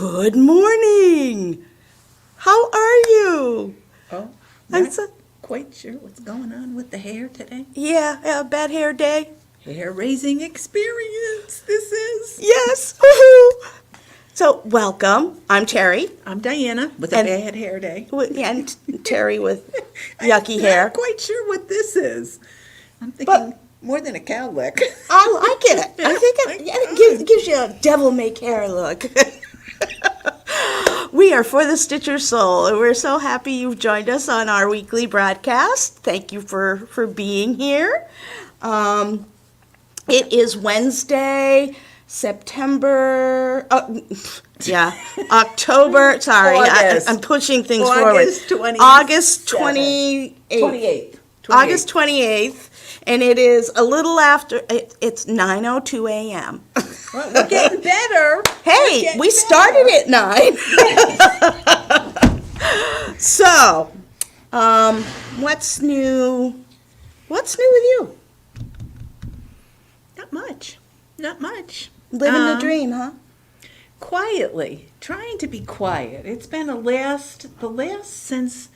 Good morning. How are you? Oh, I'm not so, quite sure what's going on with the hair today. yeah, bad hair day. Hair raising experience, this is. Yes. Woohoo. So, welcome. I'm Terry. I'm Diana with a And- bad hair day. And Terry with yucky hair. I'm not quite sure what this is. I'm thinking But- more than a cow lick. I like it. I think it gives you a devil may care look. We are For the Stitcher Soul, and we're so happy you've joined us on our weekly broadcast. Thank you for being here. It is Wednesday, September, October, sorry, August. I'm pushing things August forward. 27th. August 28th. 28th. August 28th, and it is a little after, it's 9:02 a.m. Well, we're getting better. Hey, we started at 9. So, what's new? What's new with you? Not much. Not much. Living the dream, huh? Quietly, trying to be quiet. It's been the last since,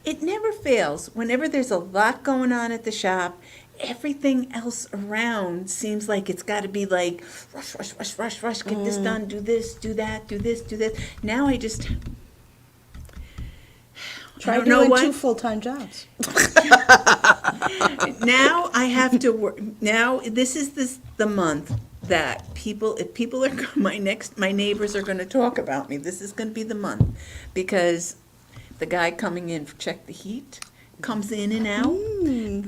it never fails. Whenever there's a lot going on at the shop, everything else around seems like it's got to be like, rush, get this done, do this, do that, do this, do this. Now I just, Try I don't know doing what. 2 full-time jobs. Now I have to work. Now this is the month that if people are my neighbors are going to talk about me. This is going to be the month because the guy coming in to check the heat comes in and out.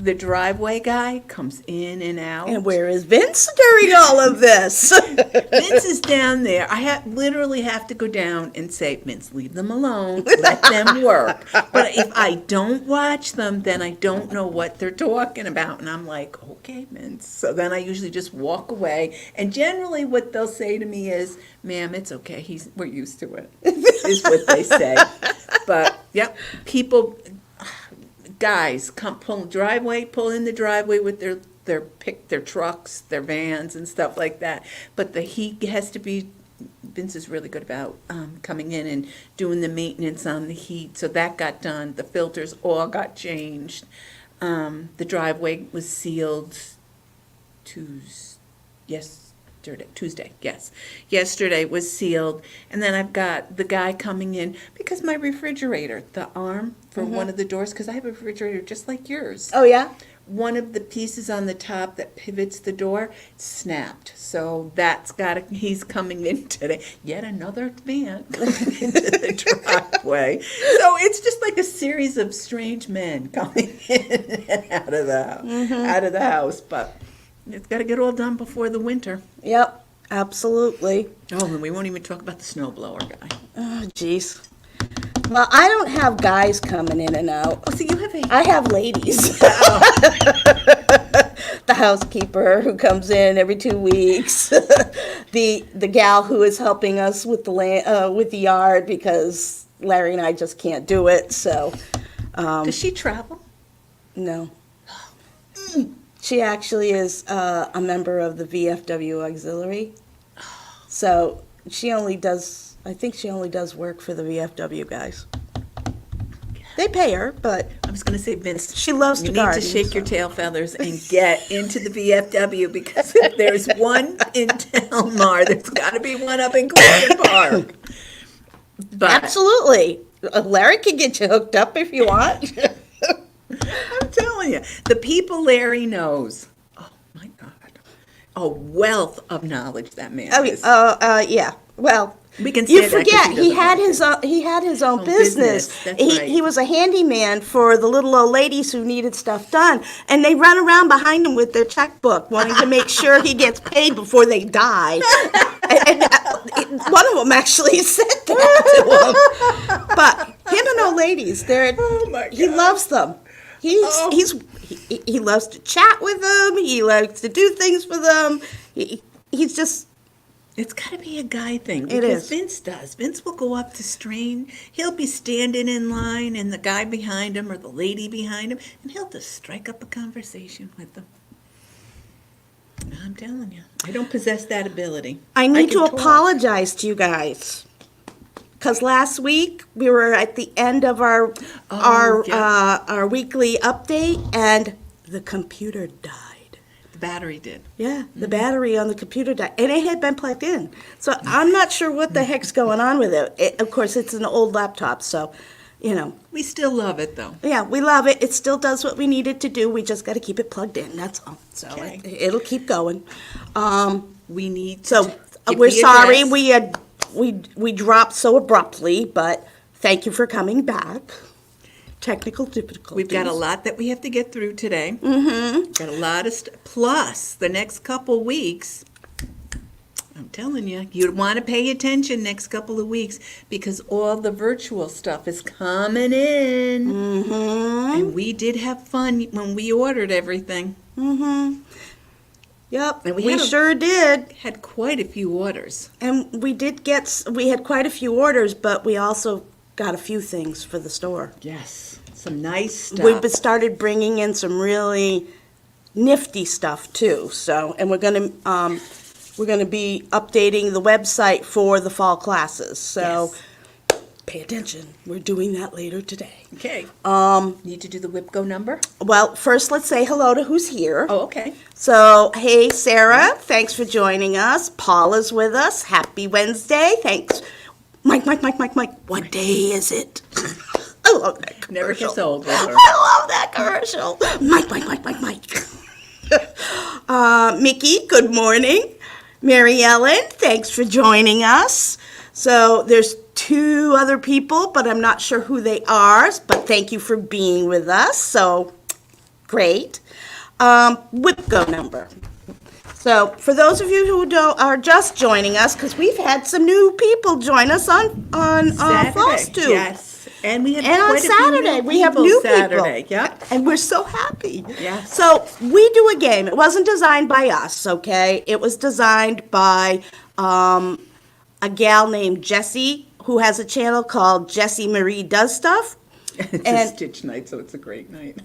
The driveway guy comes in and out. And where is Vince during all of this? Vince is down there. I literally have to go down and say, Vince, leave them alone. Let them work. But if I don't watch them, then I don't know what they're talking about. And I'm like, okay, Vince. So then I usually just walk away. And generally what they'll say to me is, ma'am, it's okay. We're used to it, is what they say. But, yep, guys pull in the driveway with their trucks, their vans and stuff like that. But the heat has to be, Vince is really good about coming in and doing the maintenance on the heat. So that got done. The filters all got changed. The driveway was sealed Tuesday, yes. Yesterday was sealed. And then I've got the guy coming in because my refrigerator, the arm for one of the doors, because I have a refrigerator just like yours. Oh, yeah? One of the pieces on the top that pivots the door snapped. So he's coming in today. Yet another man coming into the driveway. So it's just like a series of strange men coming in and out of the house. But it's got to get all done before the winter. Yep, absolutely. Oh, and we won't even talk about the snowblower guy. Oh, jeez. Well, I don't have guys coming in and out. Oh, so you have I have ladies. The housekeeper who comes in every 2 weeks. The gal who is helping us with the yard because Larry and I just can't do it. So, Does she travel? no. She actually is a member of the VFW auxiliary. So she only does work for the VFW guys. They pay her, but I was going to say, Vince, she loves to you garden. need to shake your tail feathers and get into the VFW because if there's one in Delmar, there's got to be one up in Cleveland Park. But Absolutely. Larry can get you hooked up if you want. I'm telling you, the people Larry knows, oh my God, a wealth of knowledge that man is. Yeah. Well, We can you say that 'cause forget he had doesn't his own business. That's right. He was a handyman for the little old ladies who needed stuff done, and they run around behind him with their checkbook, wanting to make sure he gets paid before they die. and one of them actually said that to him. But him and old ladies, he loves them. He loves to chat with them. He likes to do things for them. He's just. It's got to be a guy thing. It Because is. Vince does. Vince will go up to strain. He'll be standing in line, and the guy behind him or the lady behind him, and he'll just strike up a conversation with them. I'm telling you, I don't possess that ability. I need can to talk. apologize to you guys. because last week we were at the end of our weekly update, and the computer died. The battery did. Yeah, the battery on the computer died, and it had been plugged in. So I'm not sure what the heck's going on with it. Of course, it's an old laptop, so, We still love it, though. yeah, we love it. It still does what we need it to do. We just got to keep it plugged in, that's all. So Okay. it'll keep going. We need So to give we're the sorry address. we dropped so abruptly, but thank you for coming back. Technical difficulties. We've got a lot that we have to get through today. Mm-hmm. Got a lot of plus the next couple weeks. I'm telling you, you'd want to pay attention next couple of weeks because all the virtual stuff is coming in. Mm-hmm. And we did have fun when we ordered everything. Mm-hmm. Yep, And we we had a- sure did. Had quite a few orders. And we had quite a few orders, but we also got a few things for the store. Yes. Some nice stuff. We've started bringing in some really nifty stuff too. So, and we're gonna be updating the website for the fall classes. So, pay attention. We're doing that later today. Okay. Need to do the WIPGO number? Well, first let's say hello to who's here. Oh, okay. So, hey Sarah, thanks for joining us. Paula's with us. Happy Wednesday. Thanks. Mike. What day is it? I love that commercial. Never gets old with her. I love that commercial. Mike. Mickey, good morning. Mary Ellen, thanks for joining us. So there's two other people, but I'm not sure who they are, but thank you for being with us. So great. WIPGO number. So for those of you who are just joining us, because we've had some new people join us on Flosstube. Yes. And we had And on quite a few Saturday, new we have people new Saturday. people. Yep. And we're so happy. Yes. So we do a game. It wasn't designed by us, okay? It was designed by a gal named Jessie, who has a channel called Jessie Marie Does Stuff. It's And- a Stitch night, so it's a great night.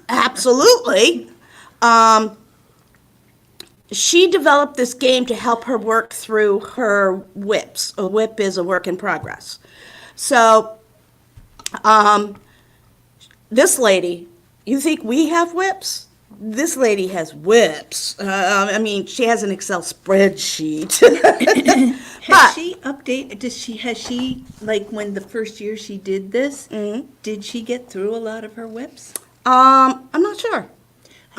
Absolutely. She developed this game to help her work through her whips. A whip is a work in progress. So, this lady, you think we have whips? This lady has whips. I mean, she has an Excel spreadsheet. Has she update? Has she like when the first year she did this? Mm-hmm. Did she get through a lot of her whips? I'm not sure.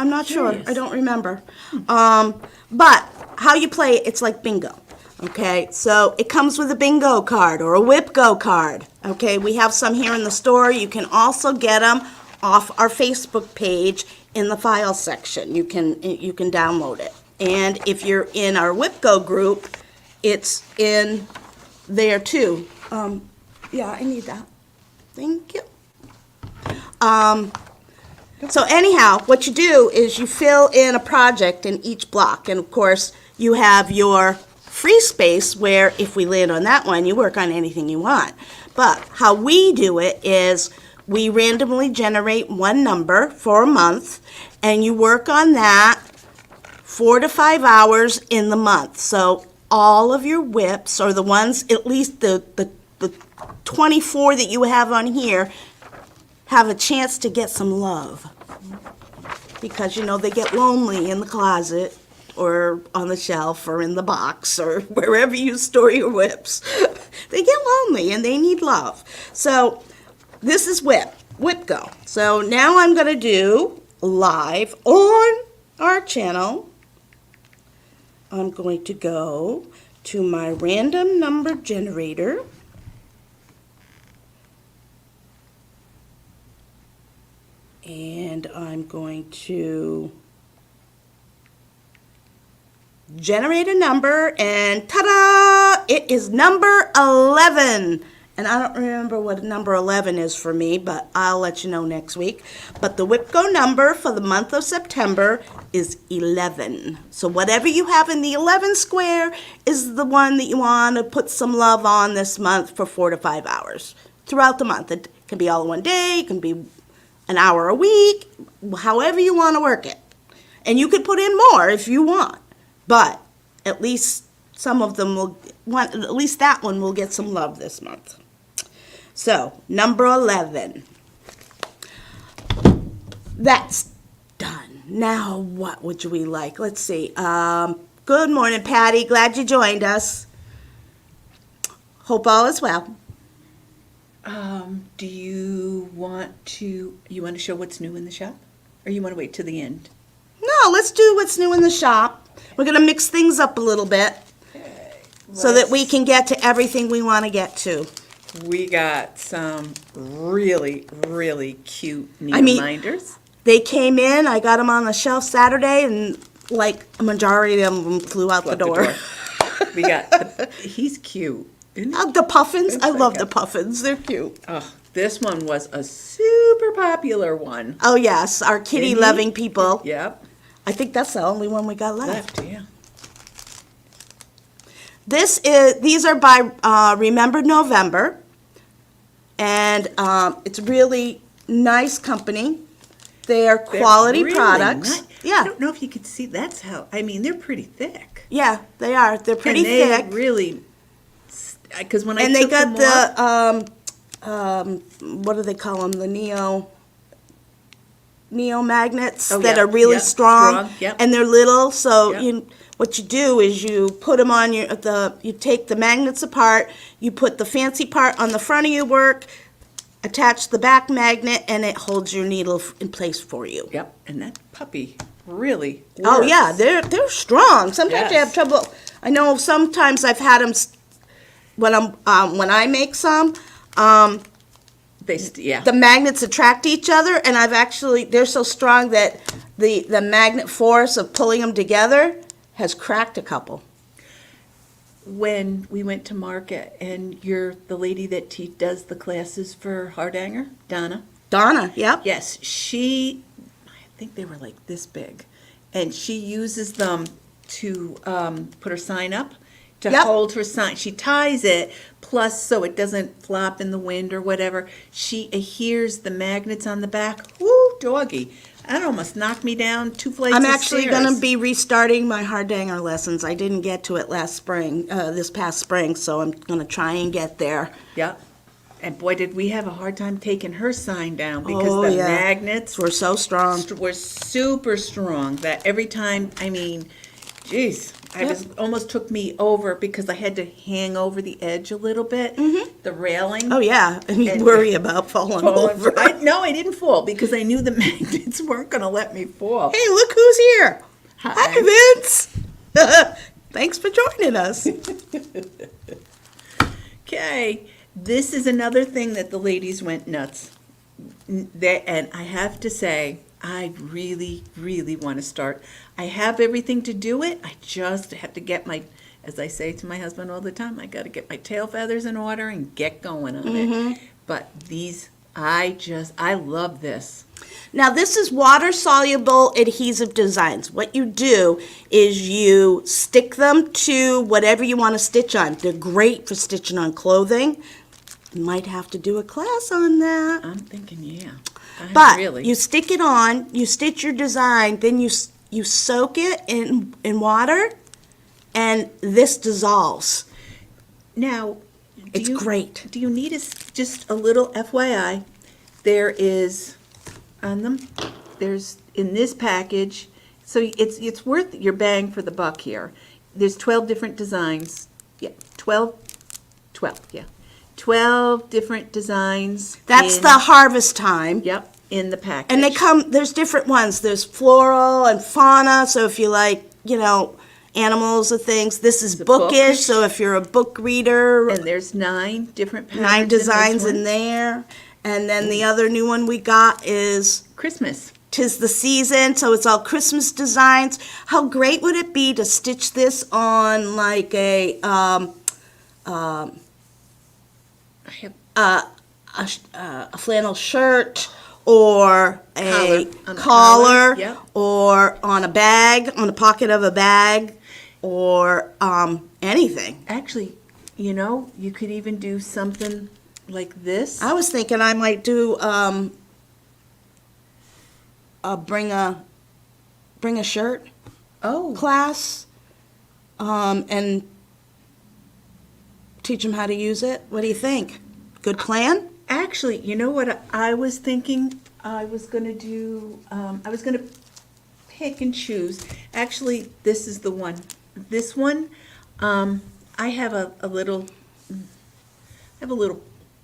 I'm not sure. curious. I don't remember. But how you play it, it's like bingo. Okay, so it comes with a bingo card or a WIPGO card. Okay, we have some here in the store. You can also get them off our Facebook page in the file section. You can download it. And if you're in our WIPGO group, it's in there too. Yeah, I need that. Thank you. So anyhow, what you do is you fill in a project in each block, and of course, you have your free space where if we land on that one, you work on anything you want. But how we do it is we randomly generate one number for a month, and you work on that 4 to 5 hours in the month. So all of your whips, or the ones, at least the 24 that you have on here, have a chance to get some love. Because, they get lonely in the closet or on the shelf or in the box or wherever you store your whips. They get lonely and they need love. So this is WIPGO. So now I'm going to do live on our channel. I'm going to go to my random number generator. And I'm going to generate a number, and ta-da! It is number 11. And I don't remember what number 11 is for me, but I'll let you know next week. But the WIPGO number for the month of September is 11. So whatever you have in the 11 square is the one that you want to put some love on this month for 4 to 5 hours throughout the month. It can be all in one day, it can be an hour a week, however you want to work it. And you could put in more if you want, but at least some of them at least that one will get some love this month. So, number 11. That's done. Now, what would we like? Let's see. Good morning, Patty. Glad you joined us. Hope all is well. Do you want to show what's new in the shop? Or you want to wait to the end? No, let's do what's new in the shop. We're going to mix things up a little bit so that we can get to everything we want to get to. We got some really, really cute needle minders. They came in, I got them on the shelf Saturday, and like a majority of them flew out the door. We got, he's cute. The puffins, I love the puffins, they're cute. Oh, this one was a super popular one. Oh yes, our kitty-loving people. Yep. I think that's the only one we got left. Yeah. These are by Remember November, and it's really nice company. They're quality really products. Nice. Yeah. I don't know if you could see, they're pretty thick. Yeah, they are. They're pretty thick. And they really, because when I And took they them got off, what do they call them? The neo magnets Oh, that yeah, are really yeah, strong, yep. and they're little. So Yep. what you do is you put them on you take the magnets apart, you put the fancy part on the front of your work, attach the back magnet, and it holds your needle in place for you. Yep, and that puppy really works. Oh yeah, they're strong. Sometimes you Yes. have trouble. I know sometimes I've had them when when I make some. The magnets attract each other, and they're so strong that the magnet force of pulling them together has cracked a couple. When we went to market, and you're the lady that does the classes for Hardanger, Donna. Donna, yep. Yes, I think they were like this big, and she uses them to put her sign up, to Yep. hold her sign. She ties it, plus so it doesn't flop in the wind or whatever. She adheres the magnets on the back. Woo, doggy. That almost knocked me down 2 flights of I'm stairs. actually going to be restarting my Hardanger lessons. I didn't get to it this past spring, so I'm going to try and get there. Yep. And boy, did we have a hard time taking her sign down because the magnets We're so strong. were super strong that every time, geez, almost took me over because I had to hang over the edge a little bit, the railing. Oh yeah, and you worry about falling over. No, I didn't fall because I knew the magnets weren't going to let me fall. Hey, look who's here. Hi. Hi, Vince. Thanks for joining us. Okay, this is another thing that the ladies went nuts. And I have to say, I really, really want to start. I have everything to do it. I just have to get as I say to my husband all the time, I got to get my tail feathers in order and get going on it. But I love this. Now, this is water-soluble adhesive designs. What you do is you stick them to whatever you want to stitch on. They're great for stitching on clothing. You might have to do a class on that. I'm thinking, yeah. But you stick it on, you stitch your design, then you soak it in water, and this dissolves. Now, It's great. Do you need just a little FYI? There is on them. There's in this package, so it's worth your bang for the buck here. There's 12 different designs. Yeah, 12. Yeah, 12 different designs. That's the harvest time. Yep, in the package. And there's different ones. There's floral and fauna, so if you like, animals or things. This is bookish, so if you're a book reader. And there's 9 different patterns. 9 designs in there. And then the other new one we got is Christmas. 'Tis the Season, so it's all Christmas designs. How great would it be to stitch this on like a flannel shirt or a collar yep. or on a bag, on the pocket of a bag, or anything. Actually, you could even do something like this. I was thinking I might do bring a shirt class and teach them how to use it. What do you think? Good plan? Actually, you know what I was thinking? I was going to do, I was going to pick and choose. Actually, this is the one. This one, I have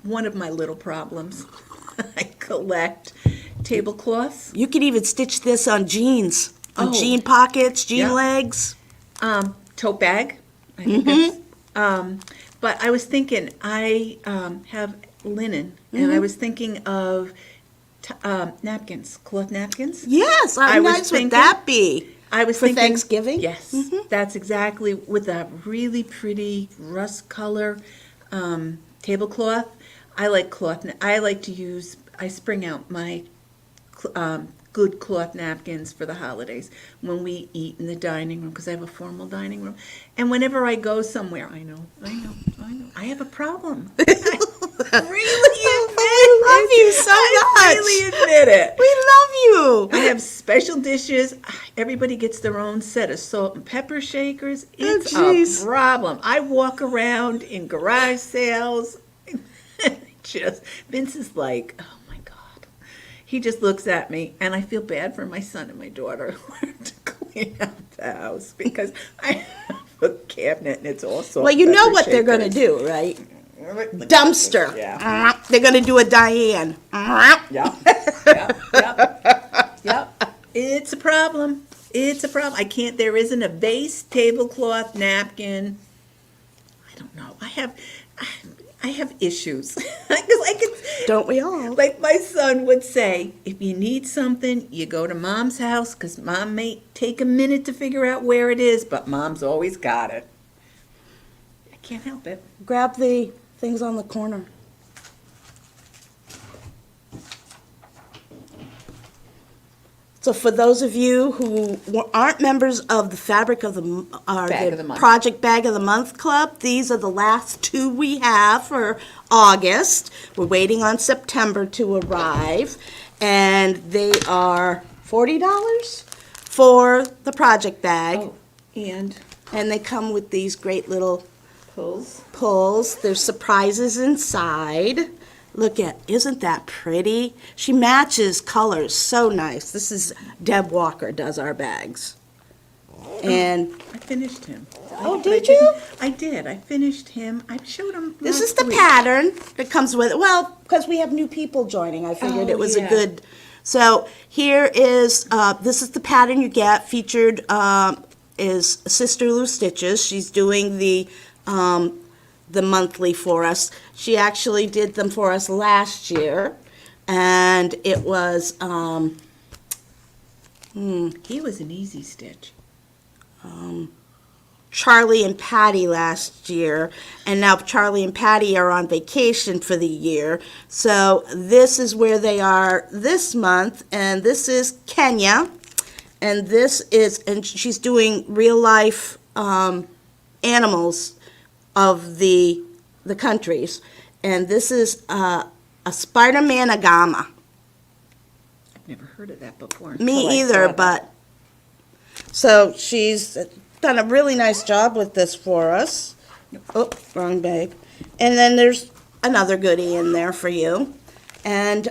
one of my little problems. I collect tablecloths, You could even stitch this on jeans, on Oh. jean pockets, jean Yeah. legs. tote bag. I think that's, but I was thinking, I have linen, and I was thinking of napkins, cloth napkins. Yes, I how was nice would thinking- that be? I was For thinking Thanksgiving? Yes, that's exactly with a really pretty rust color tablecloth. I like cloth. I like to use. I spring out my good cloth napkins for the holidays when we eat in the dining room, because I have a formal dining room. And whenever I go somewhere, I know, I have a problem. I really admit We love you so I much. really admit it. We love I you. have special dishes. Everybody gets their own set of salt and pepper shakers. It's jeez. a problem. I walk around in garage sales. Just Vince is like, oh my God. He just looks at me, and I feel bad for my son and my daughter who have to clean out the house because I have a cabinet and it's all salt. Well, you and know pepper what they're going to shakers. do, right? Dumpster. Yeah. They're going to do a Diane. Yep. It's a problem. It's a problem. I can't, there isn't a vase, tablecloth, napkin. I don't know. I have issues. Because I could, Don't we all? like my son would say, if you need something, you go to mom's house, because mom may take a minute to figure out where it is, but mom's always got it. I can't help it. Grab the things on the corner. So for those of you who aren't members of the Fabric of the Bag of the Month. Project Bag of the Month Club, these are the last two we have for August. We're waiting on September to arrive, and they are $40 for the project bag, Oh, and and they come with these great little pulls. pulls. There's surprises inside. Look at, isn't that pretty? She matches colors, so nice. This is Deb Walker does our bags. And I finished him. Oh, But I did you? didn't- I did. I finished him. I showed him. this is last the week. pattern that comes with it. Well, because we have new people joining, I figured Oh, it was yeah. a good. So here is, this is the pattern you get. Featured is Sister Lou Stitches. She's doing the monthly for us. She actually did them for us last year, and it was He was an easy stitch. Charlie and Patty last year, and now Charlie and Patty are on vacation for the year. So this is where they are this month, and this is Kenya, and this is, and she's doing real life animals of the countries, and this is a Spider-Man agama. I've never heard of that before. Me until I either, saw that. but, so she's done a really nice job with this for us. Oh, wrong bag. And then there's another goodie in there for you. And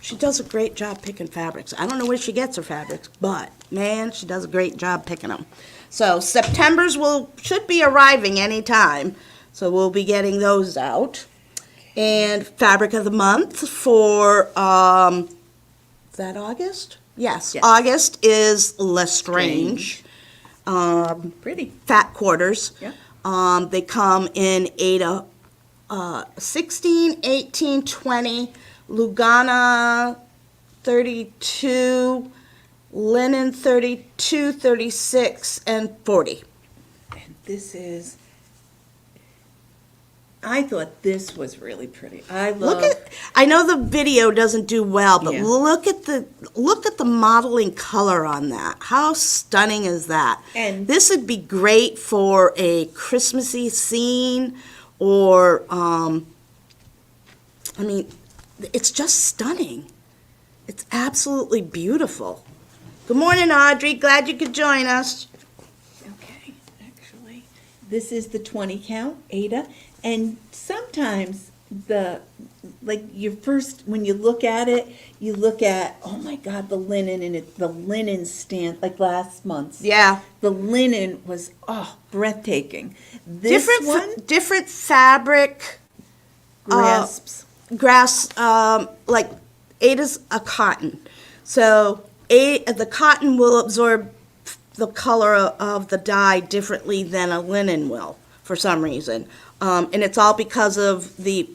she does a great job picking fabrics. I don't know where she gets her fabrics, but man, she does a great job picking them. So September's should be arriving anytime. So we'll be getting those out. And Fabric of the Month for, is that August? Yes, Yes. August is Lestrange. Pretty. Fat quarters. Yeah. They come in 16, 18, 20, Lugana 32, linen 32, 36, and 40. And this is. I thought this was really pretty. I love. I know the video doesn't do well, but Yeah. look at the modeling color on that. How stunning is that? And- this would be great for a Christmassy scene, or I mean, it's just stunning. It's absolutely beautiful. Good morning, Audrey. Glad you could join us. Okay, actually, This is the 20 count, Ada, and sometimes your first, when you look at it, you look at, oh my God, the linen, and the linen stand, like last month's. Yeah. The linen was, breathtaking. This Different fabric. grasps. Grass, like Ada's a cotton. So the cotton will absorb the color of the dye differently than a linen will for some reason. And it's all because of the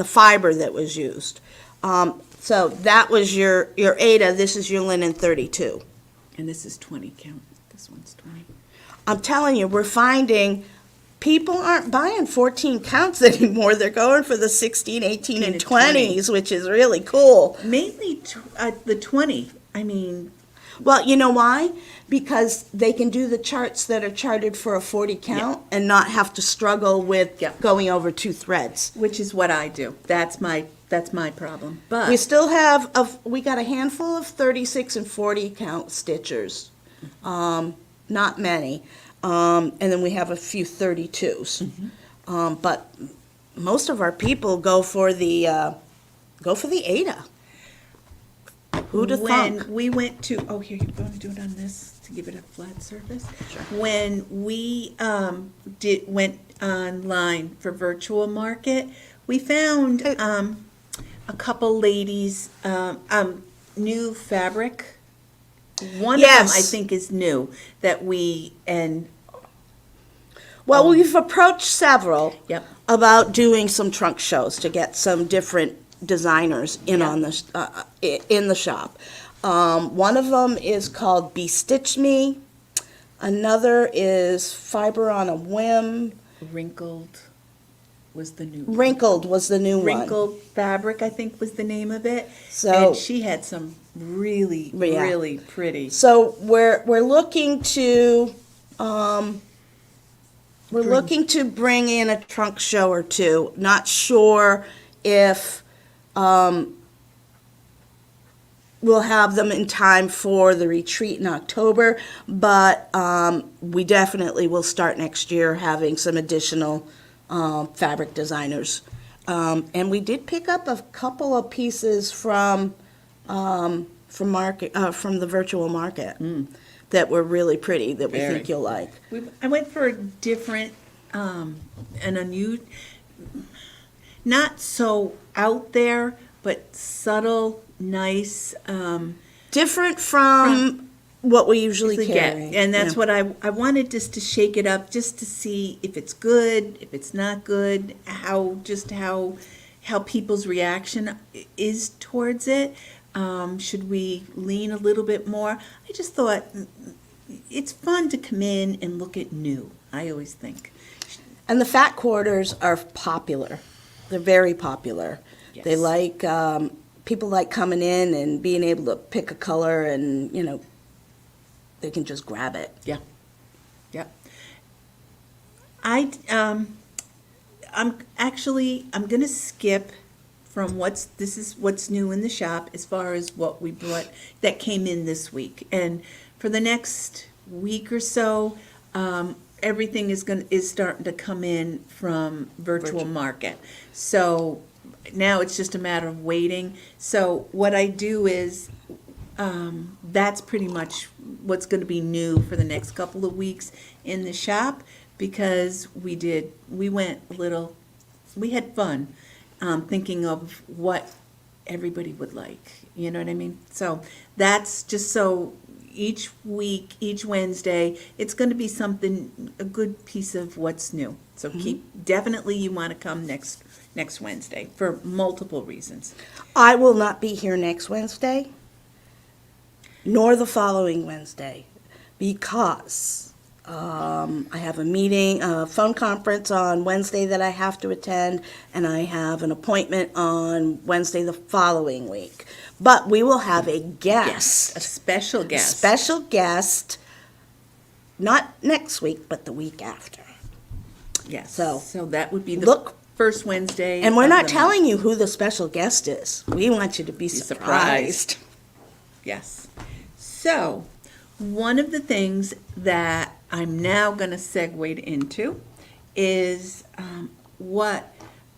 fiber that was used. So that was your Ada. This is your linen 32. And this is 20 count. This one's 20. I'm telling you, we're finding people aren't buying 14 counts anymore. They're going for the 16, 18, and 20s, which is really cool. Mainly the 20. I mean, well, you know why? Because they can do the charts that are charted for a 40 count and not have to struggle with going over 2 threads. which is what I do. That's my problem. But We still have, we got a handful of 36 and 40 count stitchers. Not many. And then we have a few 32s. But most of our people go for the Ada. Who'd have when thunk? we went to, here, you're going to do it on this to give it a flat surface? Sure. When we went online for virtual market, we found a couple ladies, new fabric. One of them, I Yes. think, is new, that Well, we've approached several Yep. about doing some trunk shows to get some different designers in Yeah. on the in the shop. One of them is called Bestitch Me. Another is Fiber on a Whim. Wrinkled was the new Wrinkled was the new one. Wrinkled Fabric, I think, was the name of it. So- and she had some really, Yeah. really pretty. So we're looking to bring in a trunk show or two. Not sure if we'll have them in time for the retreat in October, but we definitely will start next year having some additional fabric designers. And we did pick up a couple of pieces from the virtual market that were really pretty that we Very. think you'll like. I went for a different, an unusual, not so out there, but subtle, nice. Different from what we usually carry. And that's Yeah. what I wanted, just to shake it up, just to see if it's good, if it's not good, how people's reaction is towards it. Should we lean a little bit more? I just thought it's fun to come in and look at new, I always think. And the fat quarters are popular. They're very popular. They Yes. like, people like coming in and being able to pick a color and, they can just grab it. Yeah. Yep. I'm gonna skip from this is what's new in the shop as far as what we brought that came in this week. And for the next week or so, everything is starting to come in from virtual market. So now it's just a matter of waiting. So what I do is, that's pretty much what's going to be new for the next couple of weeks in the shop, because we had fun thinking of what everybody would like. You know what I mean? So that's just so each week, each Wednesday, it's going to be a good piece of what's new. So definitely you want to come next Wednesday for multiple reasons. I will not be here next Wednesday, nor the following Wednesday, because I have a phone conference on Wednesday that I have to attend, and I have an appointment on Wednesday the following week. But we will have a guest. A special guest. Special guest, not next week, but the week after. Yes. So, So that would be the look- first Wednesday. And we're of not the month. telling you who the special guest is. We want you to be surprised. Yes. So one of the things that I'm now going to segue into is what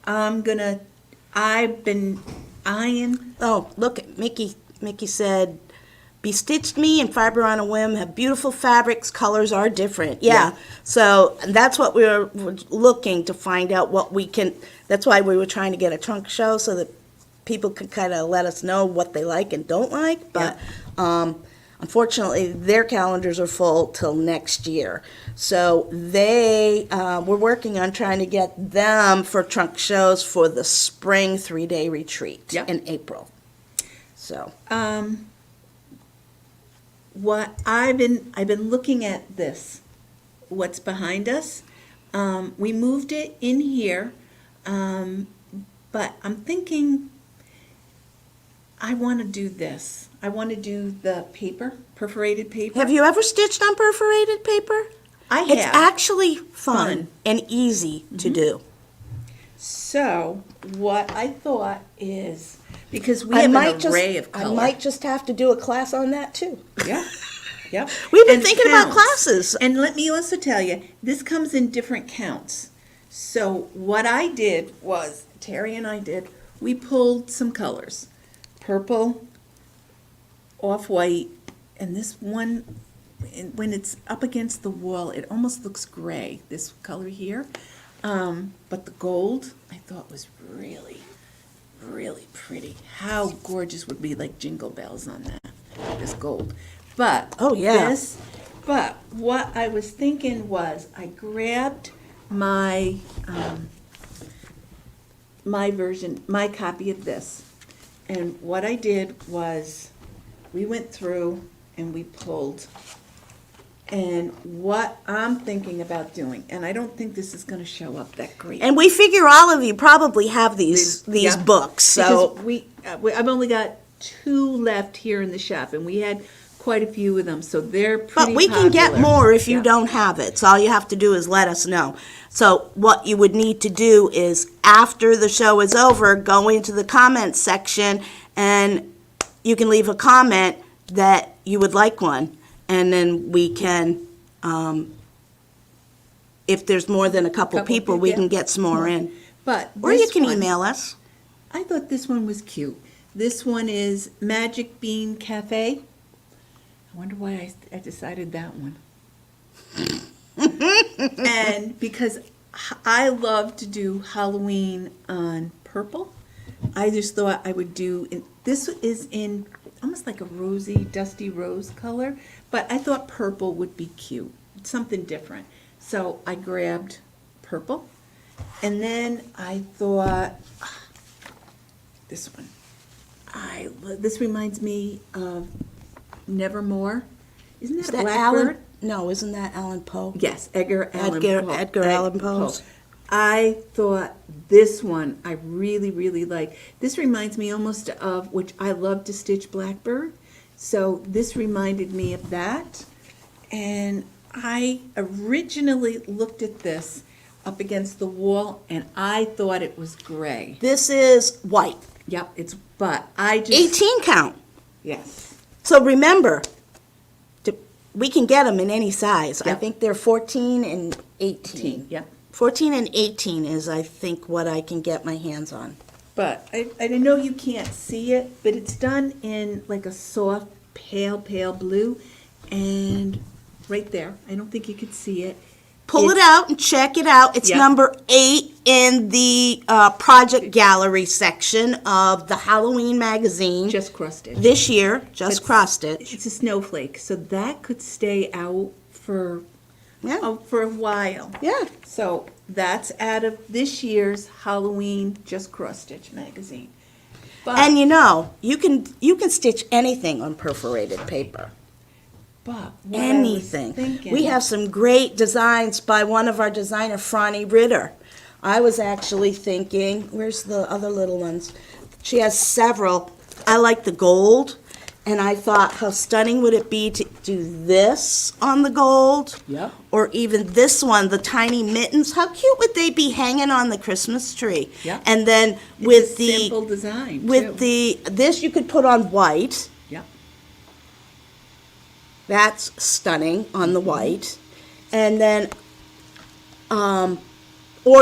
I've been eyeing. Oh, look, Mickey said, "Be stitched me and fiber on a whim, have beautiful fabrics, colors are different." Yeah. So that's what we're looking to find out what we can, that's why we were trying to get a trunk show so that people could kind of let us know what they like and don't like. But unfortunately, their calendars are full till next year. So we're working on trying to get them for trunk shows for the spring 3-day retreat in April. So. What I've been looking at this, what's behind us. We moved it in here, but I'm thinking I want to do this. I want to do the paper, perforated paper. Have you ever stitched on perforated paper? I have. It's actually fun and easy to do. So what I thought is, because we have an array of color. I might just have to do a class on that too. Yeah. Yep. We've been thinking about classes. And let me also tell you, this comes in different counts. So what I did was, Terry and I did, we pulled some colors. Purple, off-white, and this one, when it's up against the wall, it almost looks gray, this color here. But the gold, I thought was really, really pretty. How gorgeous would be like jingle bells on that, this gold. But but what I was thinking was, I grabbed my my version, my copy of this, and what I did was, we went through and we pulled. And what I'm thinking about doing, and I don't think this is going to show up that great. And we figure all of you probably have these books. So because I've only got 2 left here in the shop, and we had quite a few of them, so they're pretty But we can get popular. more if you don't have it. So all you have to do is let us know. So what you would need to do is, after the show is over, go into the comments section, and you can leave a comment that you would like one. And then we can, if there's more than a couple people, we can get some more in. But Or you this can one, email us. I thought this one was cute. This one is Magic Bean Cafe. I wonder why I decided that one. And because I love to do Halloween on purple, I just thought I would do, this is in almost like a rosy, dusty rose color, but I thought purple would be cute, something different. So I grabbed purple, and then I thought, this one. This reminds me of Nevermore. Isn't that, Is that Blackbird? No, isn't that Allan Poe? Yes, Edgar Allan Poe. Edgar Allan Poe's. I thought this one I really, really like. This reminds me almost of, which I love to stitch, Blackbird. So this reminded me of that. And I originally looked at this up against the wall, and I thought it was gray. This is white. Yep, but I just... 18 count. Yes. So remember, we can get them in any size. I Yep. think they're 14 and 18. Yep. 14 and 18 is, I think, what I can get my hands on. But I know you can't see it, but it's done in like a soft, pale blue. And right there, I don't think you could see it. Pull it out and check it out. It's Yep. number 8 in the project gallery section of the Halloween magazine. Just cross stitch. This year, just cross stitch. It's a snowflake, so that could stay out for for a while. Yeah. So that's out of this year's Halloween Just Cross Stitch magazine. But, And you can stitch anything on perforated paper. but what Anything. I was thinking, We have some great designs by one of our designer, Franny Ritter. I was actually thinking, where's the other little ones? She has several. I like the gold, and I thought, how stunning would it be to do this on the gold? Yep. Or even this one, the tiny mittens. How cute would they be hanging on the Christmas tree? Yep. And then it's with a the simple design with too. this you could put on white. Yep. That's stunning on the white. And then, or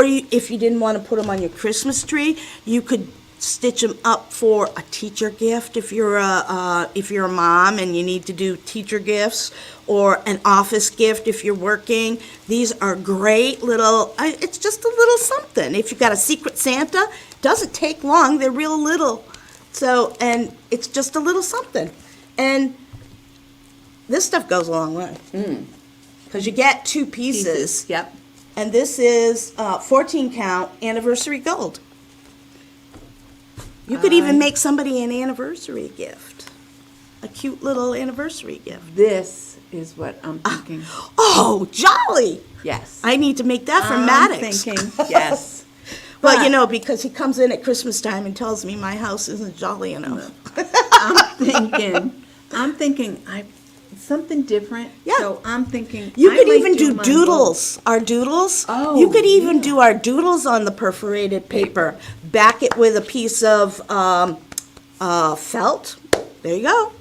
if you didn't want to put them on your Christmas tree, you could stitch them up for a teacher gift if you're a mom and you need to do teacher gifts, or an office gift if you're working. These are great little, it's just a little something. If you've got a Secret Santa, doesn't take long, they're real little. So, and it's just a little something. And this stuff goes a long way. Because you get two pieces. Yep. And this is 14 count anniversary gold. You could even make somebody an anniversary gift. A cute little anniversary gift. This is what I'm thinking. Oh, jolly! Yes. I need to make that for I'm Maddox. thinking, yes. Well, But- you know, because he comes in at Christmas time and tells me my house isn't jolly enough. I'm thinking, something different. Yeah. So I'm thinking. You I could might even do my doodles, our doodles. Oh, you could even yeah. do our doodles on the perforated paper. Back it with a piece of felt. There you go.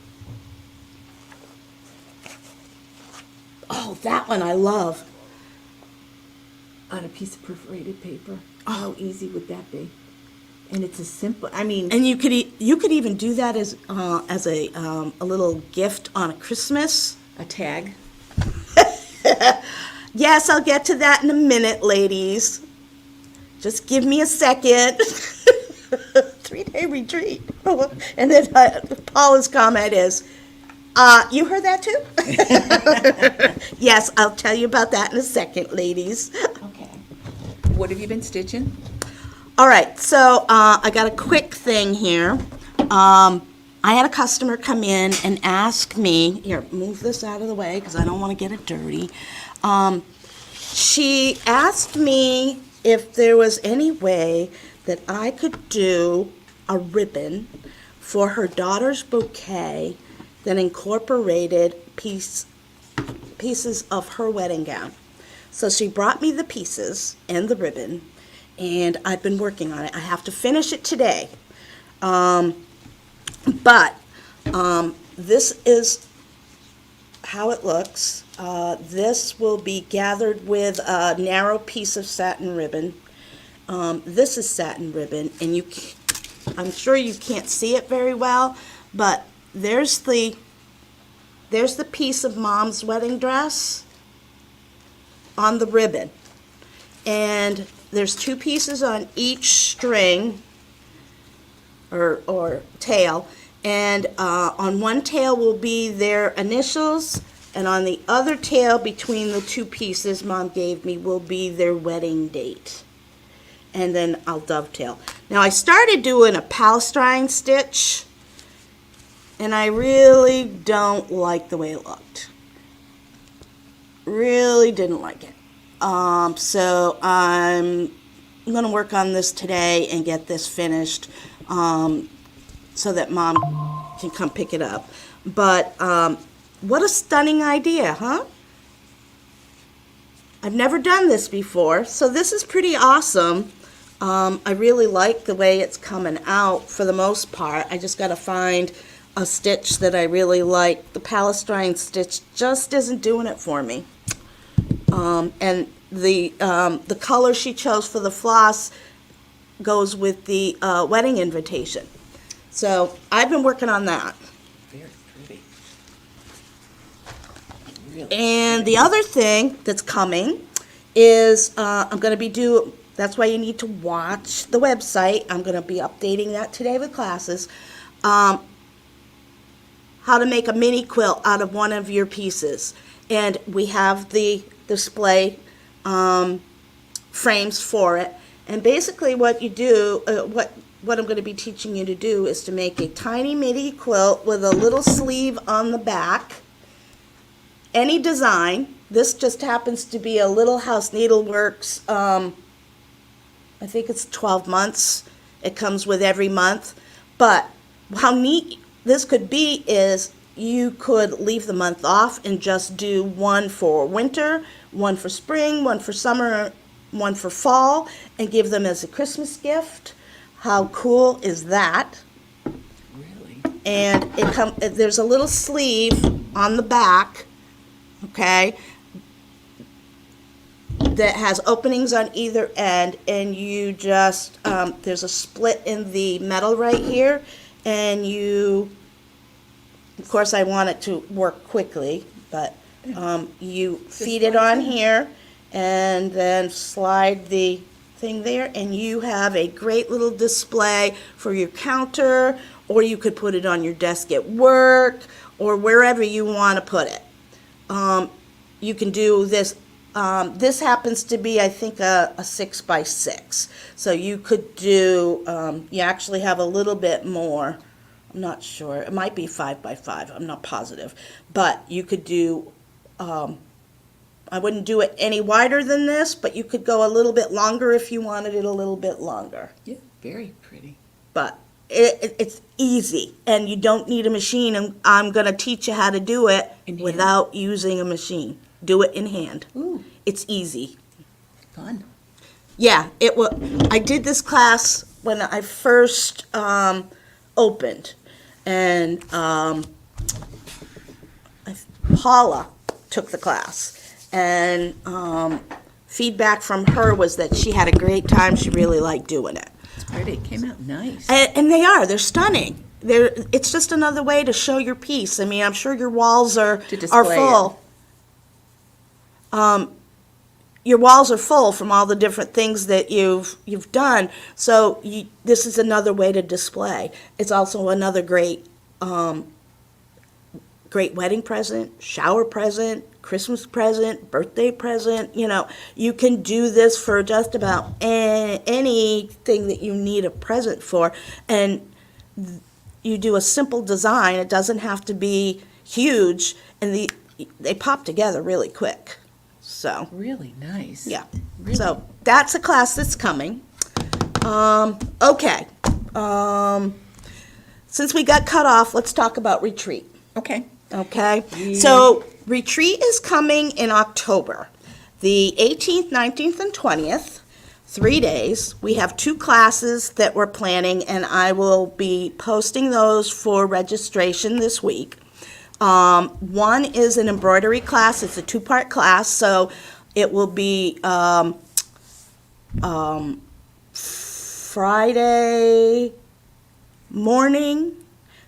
Oh, that one I love. on a piece of perforated paper. How easy would that be? And it's a simple. I mean, And you could even do that as a little gift on a Christmas. a tag. Yes, I'll get to that in a minute, ladies. Just give me a second. 3-day retreat. And then Paula's comment is, you heard that too? Yes, I'll tell you about that in a second, ladies. Okay. What have you been stitching? All right, so I got a quick thing here. I had a customer come in and ask me, here, move this out of the way because I don't want to get it dirty. She asked me if there was any way that I could do a ribbon for her daughter's bouquet that incorporated pieces of her wedding gown. So she brought me the pieces and the ribbon, and I've been working on it. I have to finish it today. But this is how it looks. This will be gathered with a narrow piece of satin ribbon. This is satin ribbon, and I'm sure you can't see it very well, but there's the piece of Mom's wedding dress on the ribbon. And there's 2 pieces on each string or tail, and on one tail will be their initials, and on the other tail between the 2 pieces Mom gave me will be their wedding date. And then I'll dovetail. Now I started doing a palestrine stitch, and I really don't like the way it looked. Really didn't like it. So I'm going to work on this today and get this finished so that Mom can come pick it up. But what a stunning idea, huh? I've never done this before, so this is pretty awesome. I really like the way it's coming out for the most part. I just got to find a stitch that I really like. The palestrine stitch just isn't doing it for me. And the color she chose for the floss goes with the wedding invitation. So I've been working on that. Very pretty. And the other thing that's coming is I'm going to be that's why you need to watch the website. I'm going to be updating that today with classes. How to make a mini quilt out of one of your pieces. And we have the display frames for it. And basically what you do, what I'm going to be teaching you to do is to make a tiny mini quilt with a little sleeve on the back. Any design. This just happens to be a Little House Needleworks, I think it's 12 months. It comes with every month. But how neat this could be is you could leave the month off and just do one for winter, one for spring, one for summer, one for fall, and give them as a Christmas gift. How cool is that? Really? And there's a little sleeve on the back, okay, that has openings on either end, and you just, there's a split in the metal right here, and you, of course, I want it to work quickly, but you feed it on here, and then slide the thing there, and you have a great little display for your counter, or you could put it on your desk at work, or wherever you want to put it. You can do this. This happens to be, I think, a 6x6. So you could do, you actually have a little bit more. I'm not sure. It might be 5x5. I'm not positive. But you could do, I wouldn't do it any wider than this, but you could go a little bit longer if you wanted it a little bit longer. Yeah, very pretty. But it's easy, and you don't need a machine, and I'm going to teach you how to do it without using a machine. Do it in hand. Ooh, It's easy. fun. Yeah, I did this class when I first opened, and Paula took the class, and feedback from her was that she had a great time. She really liked doing it. It's pretty. It came out nice. And they're stunning. It's just another way to show your piece. I mean, I'm sure your walls are display full. Your walls are full from all the different things that you've done. So this is another way to display. It's also another great wedding present, shower present, Christmas present, birthday present. You know, you can do this for just about anything that you need a present for, and you do a simple design. It doesn't have to be huge, and they pop together really quick. So Really nice. yeah, Really. so that's a class that's coming. Okay, since we got cut off, let's talk about retreat. Okay. Okay, so retreat is coming in October, the 18th, 19th, and 20th, 3 days. We have 2 classes that we're planning, and I will be posting those for registration this week. One is an embroidery class. It's a 2-part class, so it will be Friday morning,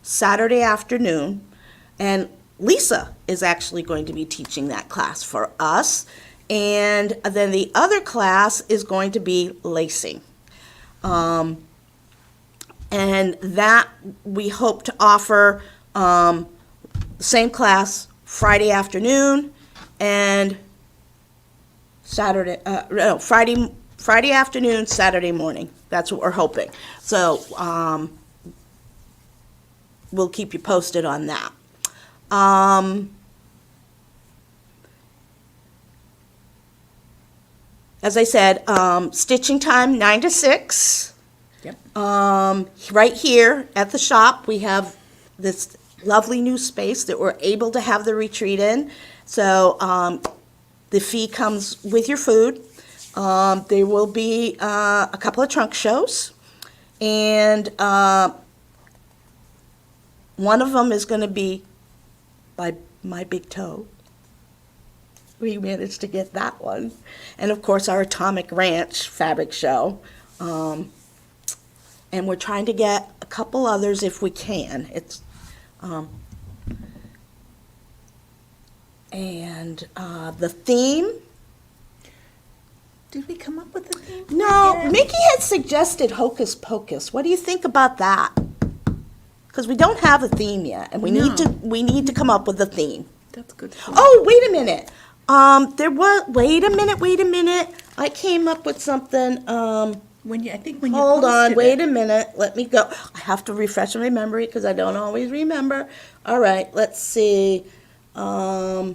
Saturday afternoon, and Lisa is actually going to be teaching that class for us. And then the other class is going to be lacing. And that we hope to offer same class Friday afternoon and Friday afternoon, Saturday morning. That's what we're hoping. So we'll keep you posted on that. As I said, stitching time 9 to 6. Yep. Right here at the shop, we have this lovely new space that we're able to have the retreat in. So the fee comes with your food. There will be a couple of trunk shows, and one of them is going to be by My Big Toe. We managed to get that one. And of course, our Atomic Ranch fabric show. And we're trying to get a couple others if we can. It's the theme. Did we come up with the theme? No, yet? Mickey had suggested Hocus Pocus. What do you think about that? Because we don't have a theme yet, and we need to come up with a theme. That's good. Oh, wait a minute. Wait a minute. I came up with something. When you Hold on, posted wait it. a minute. Let me go. I have to refresh my memory because I don't always remember. All right, let's see. Where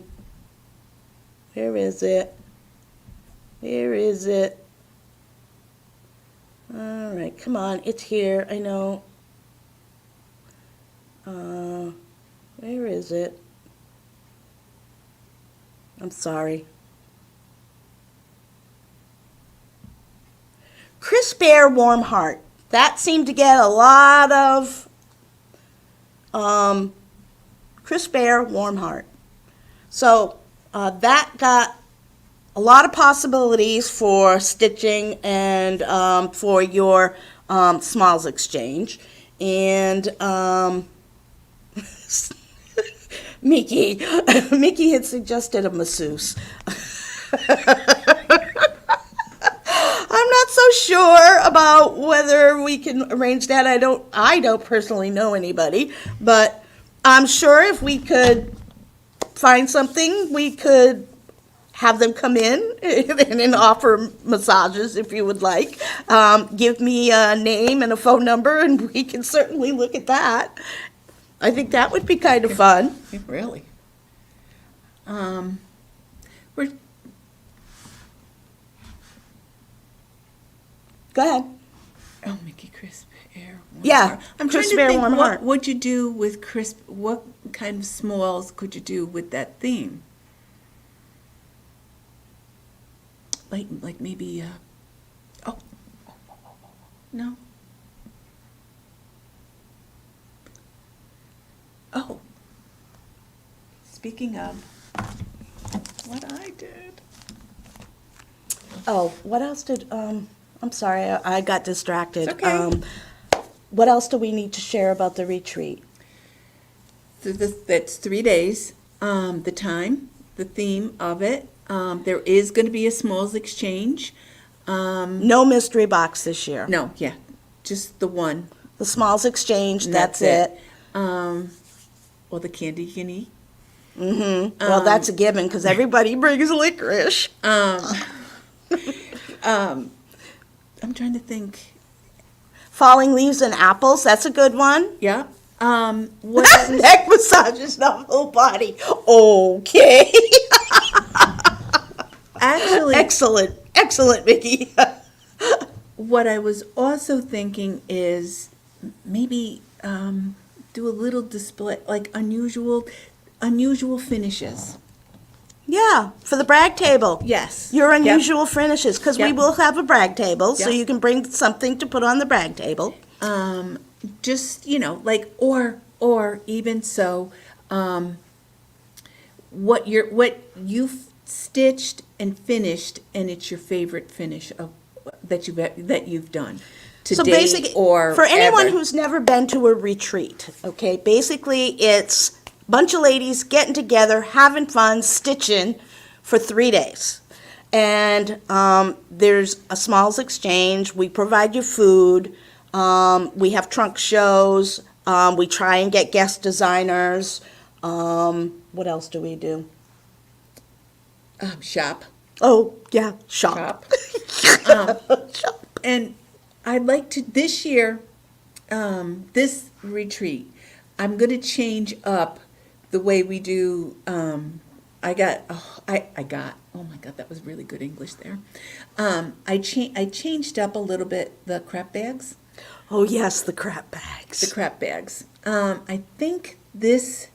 is it? Where is it? All right, come on. It's here. I know. Where is it? I'm sorry. Crisp Air, Warm Heart. That seemed to get a lot of Crisp Air, Warm Heart. So that got a lot of possibilities for stitching and for your smalls exchange. And Mickey had suggested a masseuse. I'm not so sure about whether we can arrange that. I don't personally know anybody, but I'm sure if we could find something, we could have them come in and offer massages if you would like. Give me a name and a phone number, and we can certainly look at that. I think that would be kind of fun. Really? We're Go ahead. Oh, Mickey, Crisp Air. Warm Yeah, Heart. I'm Crisp trying to Air, think Warm what Heart. would you do with crisp. What kind of smalls could you do with that theme? Like maybe. Oh. No. Oh. Speaking of what I did. Oh, what else did, I'm sorry, I got distracted. It's okay. What else do we need to share about the retreat? That's 3 days. The time, the theme of it. There is going to be a smalls exchange. No mystery box this year. No, yeah, just the one. The smalls exchange, And that's it. Well, the candy you can eat. Well, that's a given, because everybody brings licorice. I'm trying to think. Falling leaves and apples, that's a good one. Yeah. What? Neck massages, not whole body. Okay. Actually, Excellent, Mickey. what I was also thinking is maybe do a little display, like unusual finishes. Yeah, for the brag table. Yes. Your Yep. unusual finishes, because we Yep. will have a brag table, so Yep. you can bring something to put on the brag table. Just like or even so, what you've stitched and finished, and it's your favorite finish of that you've done to So date basically, or for anyone ever. who's never been to a retreat, okay, basically it's a bunch of ladies getting together, having fun, stitching for 3 days. And there's a smalls exchange. We provide you food. We have trunk shows. We try and get guest designers. What else do we do? Shop. Oh, yeah, shop. Shop. And I'd like to this year, this retreat, I'm going to change up the way we do. I got. Oh my God, that was really good English there. I changed up a little bit the crap bags. Oh, yes, the crap bags. The crap bags. I think this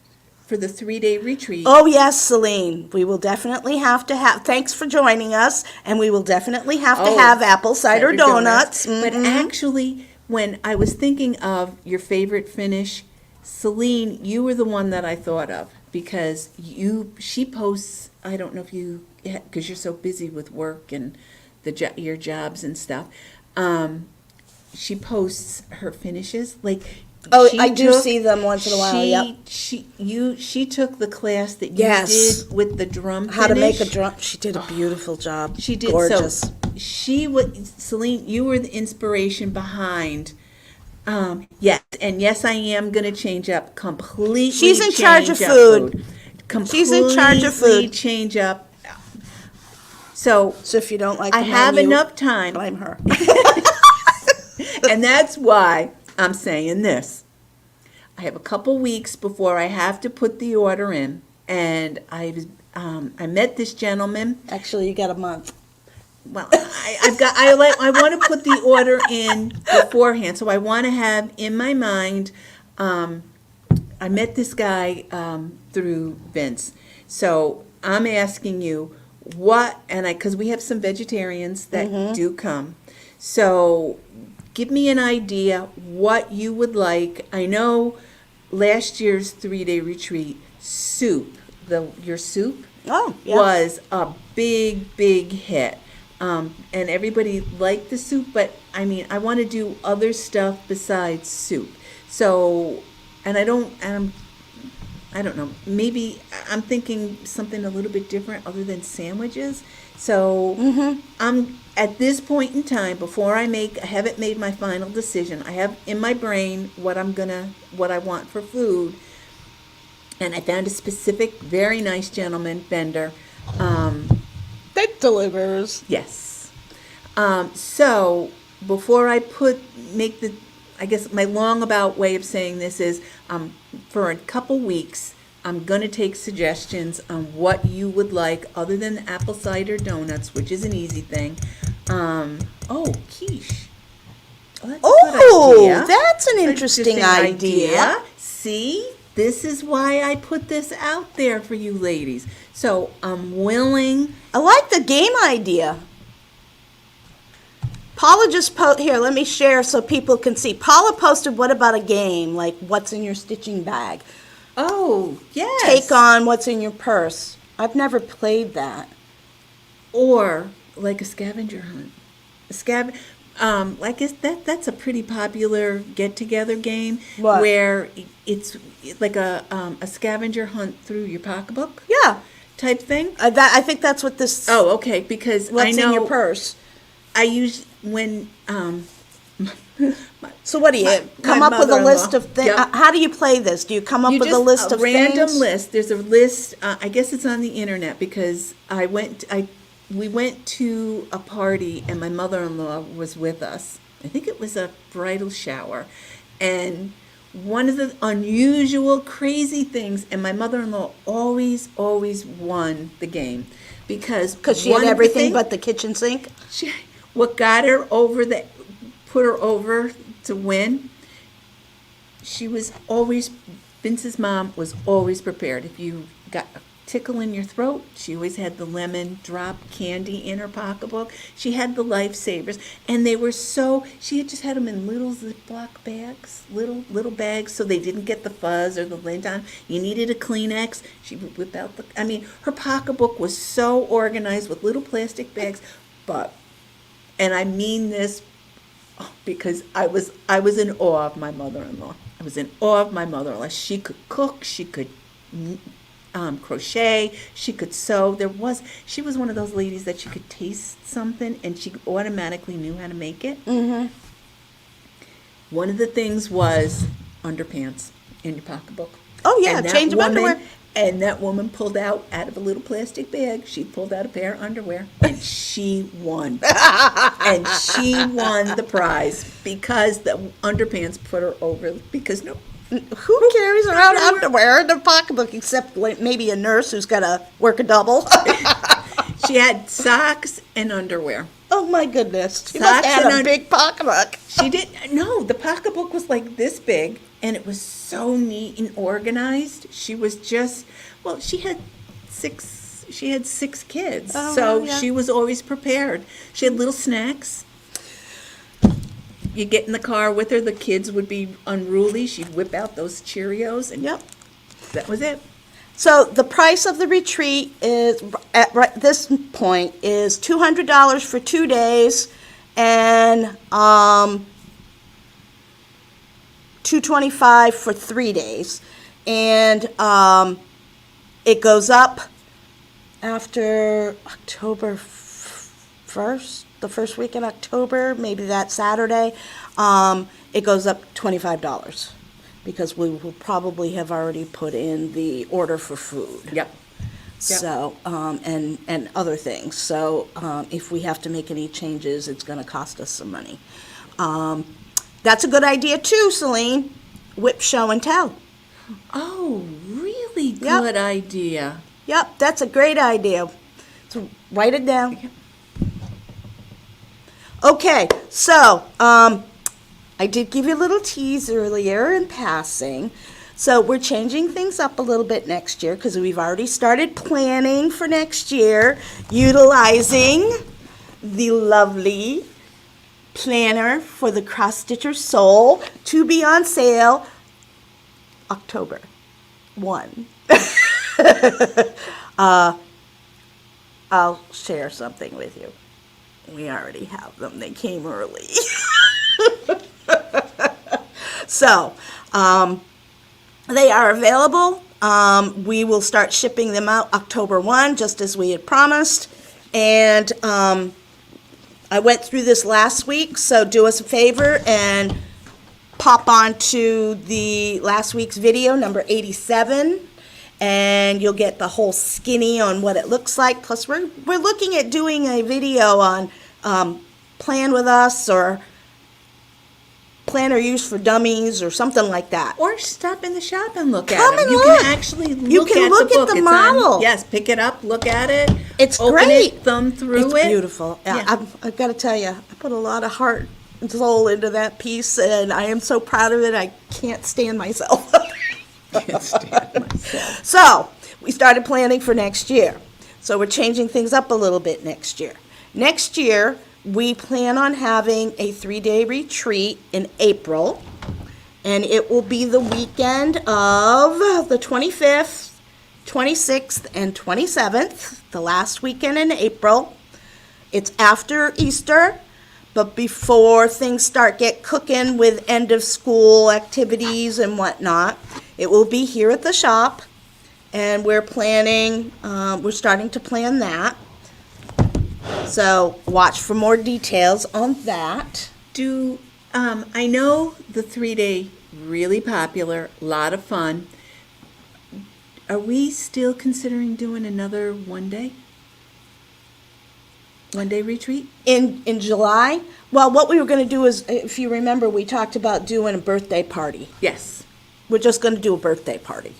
for the 3-day retreat. Oh, yes, Celine. We will definitely have to have, thanks for joining us, and we will definitely have to have apple cider donuts. But actually, when I was thinking of your favorite finish, Celine, you were the one that I thought of because she posts, I don't know if you, because you're so busy with work and your jobs and stuff, she posts her finishes, like, Oh, I do see them once in a while, yep. She took the class that you Yes. did with the drum How to make a finish. drum. She did a beautiful job. She did. Gorgeous. So Celine, you were the inspiration behind. Yes, and yes, I am going to change up completely. She's in charge of change up food. Completely She's in charge of food. Change up. So if you don't like I the have menu, enough time, blame her. and that's why I'm saying this. I have a couple weeks before I have to put the order in, and I met this gentleman. Actually, you got a month. Well, I want to put the order in beforehand, so I want to have in my mind. I met this guy through Vince, so I'm asking you because we have some vegetarians that do come, so give me an idea what you would like. I know last year's 3-day retreat, soup, your soup, Oh, yeah. was a big hit. And everybody liked the soup, but I mean, I want to do other stuff besides soup. So, and I don't know, maybe I'm thinking something a little bit different other than sandwiches. So I'm at this point in time, before I haven't made my final decision. I have in my brain what I want for food. And I found a specific, very nice gentleman vendor. That delivers. Yes. So before I I guess my long-about way of saying this is, for a couple weeks, I'm going to take suggestions on what you would like other than the apple cider donuts, which is an easy thing. Quiche. That's an interesting idea. See? This is why I put this out there for you ladies. So I'm willing. I like the game idea. Paula just here, let me share so people can see. Paula posted, what about a game? Like, what's in your stitching bag? Oh, yes. Take on what's in your purse. I've never played that. Or like a scavenger hunt. I guess that's a pretty popular get-together game. What? Where it's like a scavenger hunt through your pocketbook. Yeah. Type thing. I think that's what this. Oh, okay. Because what's I know in your purse. I use when. So what do you come up with a list of things? Yep. How do you play this? Do you come up with a list of random things? list. There's a list. I guess it's on the internet because we went to a party and my mother-in-law was with us. I think it was a bridal shower, and one of the unusual, crazy things. And my mother-in-law always won the game because she had everything but the kitchen sink. What put her over to win, Vince's mom was always prepared. If you got a tickle in your throat, she always had the lemon drop candy in her pocketbook. She had the lifesavers, and she had just had them in little Ziploc bags, little bags, so they didn't get the fuzz or the lint on. You needed a Kleenex, she would whip out her pocketbook was so organized with little plastic bags, and I mean this because I was in awe of my mother-in-law. I was in awe of my mother-in-law. She could cook, she could crochet, she could sew. She was one of those ladies that she could taste something and she automatically knew how to make it. Mm-hmm. One of the things was underpants in your pocketbook. Oh yeah, change of underwear. And that woman pulled out of a little plastic bag, she pulled out a pair of underwear, and she won. And she won the prize because the underpants put her over, because who carries around underwear in their pocketbook except maybe a nurse who's got to work a double? She had socks and underwear. Oh my goodness. She must have had a big pocketbook. She did. No, the pocketbook was like this big, and it was so neat and organized. She was she had six kids. Oh, so yeah. She was always prepared. She had little snacks. You get in the car with her, the kids would be unruly. She'd whip out those Cheerios, and that was it. So the price of the retreat is at this point is $200 for 2 days, and $225 for 3 days, and it goes up after October 1st, the first week in October, maybe that Saturday. It goes up $25. Because we will probably have already put in the order for food. Yep. So, and other things. So, if we have to make any changes, it's going to cost us some money. That's a good idea too, Celine. Whip, show, and tell. Oh, really good idea. Yep, that's a great idea. So, write it down. Yep. Okay, so, I did give you a little tease earlier in passing. So we're changing things up a little bit next year because we've already started planning for next year, utilizing the lovely planner for the Cross Stitcher Soul to be on sale October 1. I'll share something with you. We already have them. They came early. So, they are available. We will start shipping them out October 1, just as we had promised. And I went through this last week, so do us a favor and pop on to the last week's video, number 87, and you'll get the whole skinny on what it looks like. Plus, we're looking at doing a video on Plan With Us or Planner Use for Dummies or something like that. Or stop in the shop and look Come at them. and You look. can actually look You can at look the at book. the It's model. on, yes, pick it up, look at it. It's open great. It, thumb through It's it. beautiful. Yeah. I've got to tell you, I put a lot of heart and soul into that piece, and I am so proud of it. I can't stand myself. Can't stand myself. So, we started planning for next year. So, we're changing things up a little bit next year. Next year, we plan on having a 3-day retreat in April, and it will be the weekend of the 25th, 26th, and 27th, the last weekend in April. It's after Easter, but before things start get cooking with end of school activities and whatnot. It will be here at the shop, and we're starting to plan that. So watch for more details on that. I know the 3-day really popular, a lot of fun. Are we still considering doing another one-day retreat? In July, well, what we were going to do is, if you remember, we talked about doing a birthday party. Yes. We're just going to do a birthday party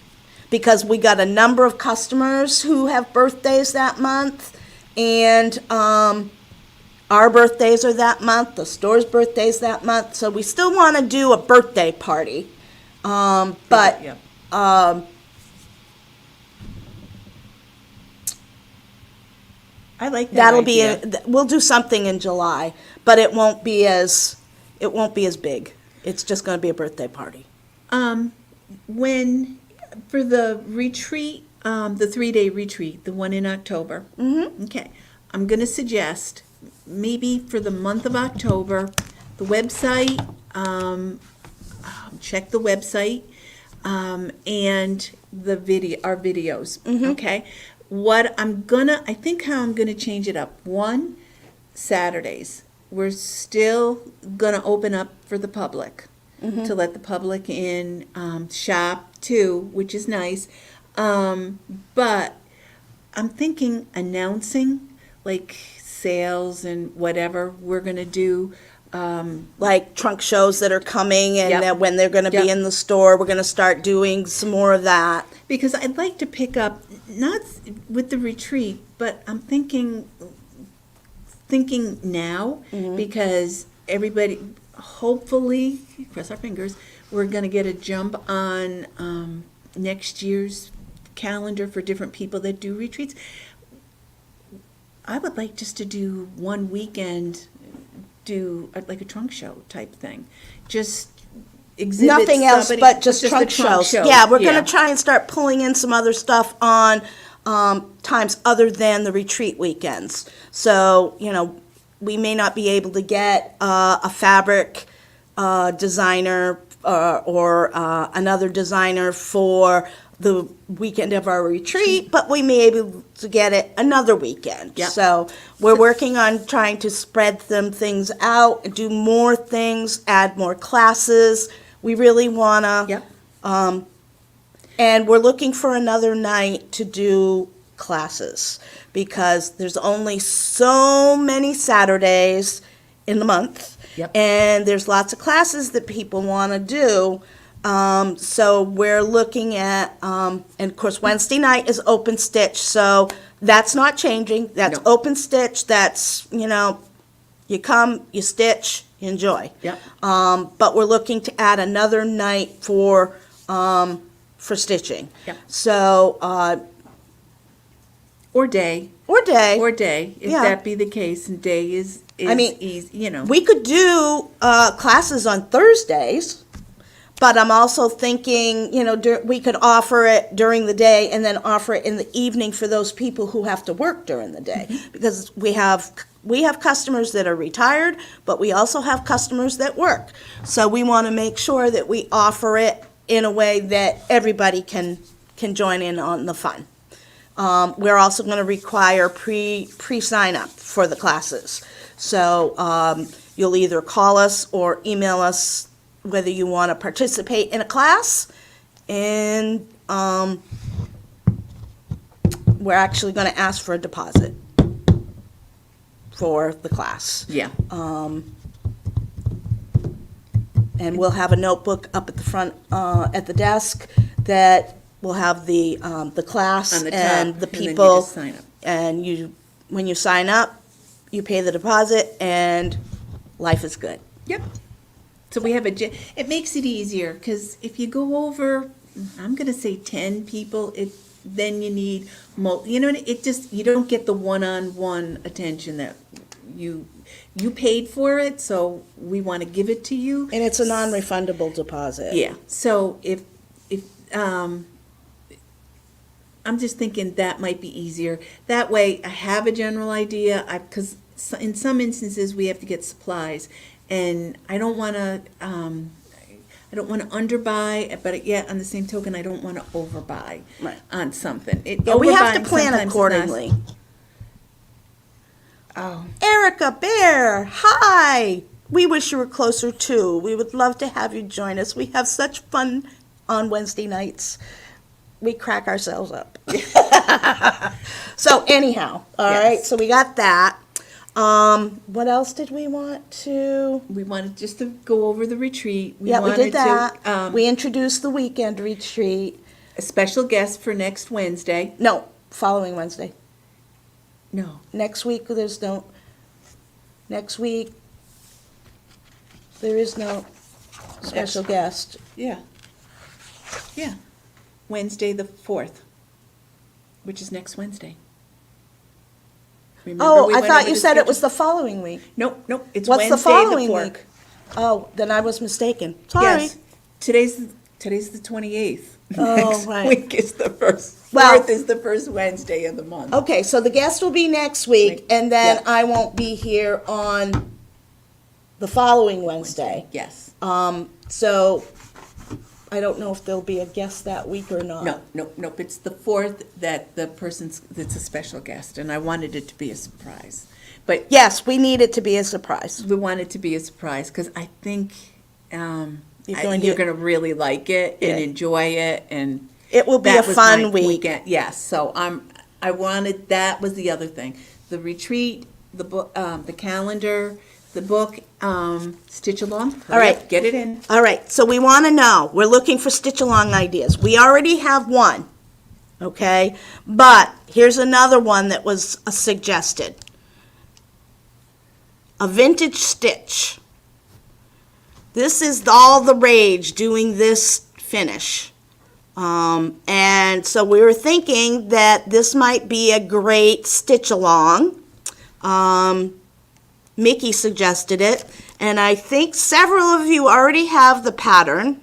because we got a number of customers who have birthdays that month, and our birthdays are that month, the store's birthdays that month, so we still want to do a birthday party. But Yep. I like that that'll idea. we'll do something in July, but it won't be as big. It's just going to be a birthday party. When, for the retreat, the 3-day retreat, the one in October. Mm-hmm. Okay. I'm going to suggest maybe for the month of October, the website, check the website, and our videos. Mm-hmm. Okay. I think how I'm going to change it up. One, Saturdays. We're still going to open up for the public. Mm-hmm. To let the public in, shop too, which is nice. But I'm thinking announcing like sales and whatever we're going to do. Like trunk shows that are coming, and Yep. that when they're going to be Yep. in the store, we're going to start doing some more of that. Because I'd like to pick up, not with the retreat, but I'm thinking now, because everybody, hopefully, cross our fingers, we're going to get a jump on next year's calendar for different people that do retreats. I would like just to do one weekend, like a trunk show type thing. Just exhibit Nothing else somebody- but just a trunk shows. Yeah, we're going to try and start pulling in some other stuff on times other than the retreat weekends. So, we may not be able to get a fabric designer or another designer for the weekend of our retreat, but we may be able to get it another weekend. Yep. So we're working on trying to spread some things out, do more things, add more classes. We really want to. Yep. And we're looking for another night to do classes because there's only so many Saturdays in the month. Yep. And there's lots of classes that people want to do. So we're looking at, and of course, Wednesday night is open stitch, so that's not changing. That's No. open stitch. That's, you come, you stitch, you enjoy. Yep. But we're looking to add another night for stitching. Yep. So, Or day. or day. If Yeah. that be the case, and day is I mean, easy, We could do classes on Thursdays, But I'm also thinking, we could offer it during the day and then offer it in the evening for those people who have to work during the day. Because we have customers that are retired, but we also have customers that work. So we want to make sure that we offer it in a way that everybody can join in on the fun. We're also going to require pre-sign up for the classes. So you'll either call us or email us whether you want to participate in a class, and we're actually going to ask for a deposit for the class. Yeah. And we'll have a notebook up at the front, at the desk, that will have the class On the top, and the and then you people. just sign up. And when you sign up, you pay the deposit, and life is good. Yep. So we have it makes it easier, because if you go over, I'm going to say 10 people, then you need, you don't get the one-on-one attention that you paid for it, so we want to give it to you. And it's a non-refundable deposit. Yeah, so if I'm just thinking that might be easier. That way I have a general idea, because in some instances we have to get supplies, and I don't want to underbuy, but yet on the same token, I don't want to overbuy Right. on something. Yeah, we have to Overbuying plan sometimes accordingly. Oh, Erica Bear, hi! We wish you were closer too. We would love to have you join us. We have such fun on Wednesday nights. We crack ourselves up. So anyhow, all Yes. right, so we got that. What else did we want to? we wanted just to go over the retreat. Yeah, we wanted did that. To, We introduced the weekend retreat. a special guest for next Wednesday. No, following Wednesday. No. Next week, there is no special guest. Yeah. Yeah. Wednesday the 4th, which is next Wednesday. Remember Oh, we I went thought over you the said it was schedule? the following week. Nope, it's What's Wednesday the following 4th. week? Oh, then I was mistaken. Sorry. Yes. Today's the 28th. Oh, Next right. week is the first. Well- 4th is the first Wednesday of the month. Okay, so the guest will be next week, and then Yeah. I won't be here on the following Wednesday. Yes. So I don't know if there'll be a guest that week or not. Nope. It's the 4th that that's a special guest, and I wanted it to be a surprise. But Yes, we need it to be a surprise. we want it to be a surprise because I think You're going you're to- going to really like it and Yeah. enjoy it, and It will be a that was my fun week. weekend. Yes, so I wanted, that was the other thing, the retreat, the book, the calendar, the book, stitch along. All right. Get it in. All right, so we want to know, we're looking for stitch-along ideas. We already have one, okay? But here's another one that was suggested. A vintage stitch. This is all the rage, doing this finish. And so we were thinking that this might be a great stitch-along. Mickey suggested it, and I think several of you already have the pattern.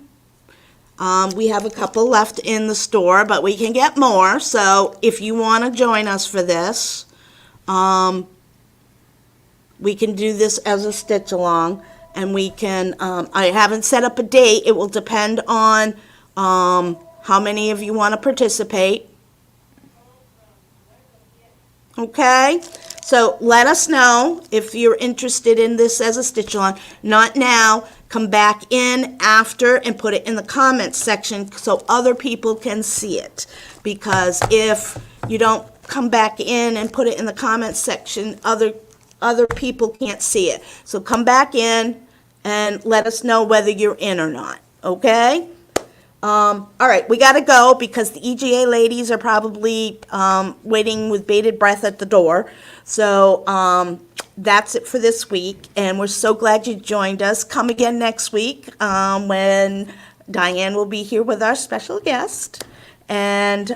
We have a couple left in the store, but we can get more, so if you want to join us for this, we can do this as a stitch-along, and we can, I haven't set up a date. It will depend on how many of you want to participate. Okay? So let us know if you're interested in this as a stitch-along. Not now. Come back in after and put it in the comments section so other people can see it. Because if you don't come back in and put it in the comments section, other people can't see it. So come back in and let us know whether you're in or not. Okay? All right, we gotta go because the EGA ladies are probably waiting with bated breath at the door. So that's it for this week, and we're so glad you joined us. Come again next week when Diane will be here with our special guest. And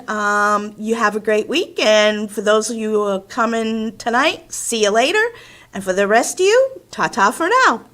you have a great week, and for those of you who are coming tonight, see you later. And for the rest of you, ta-ta for now.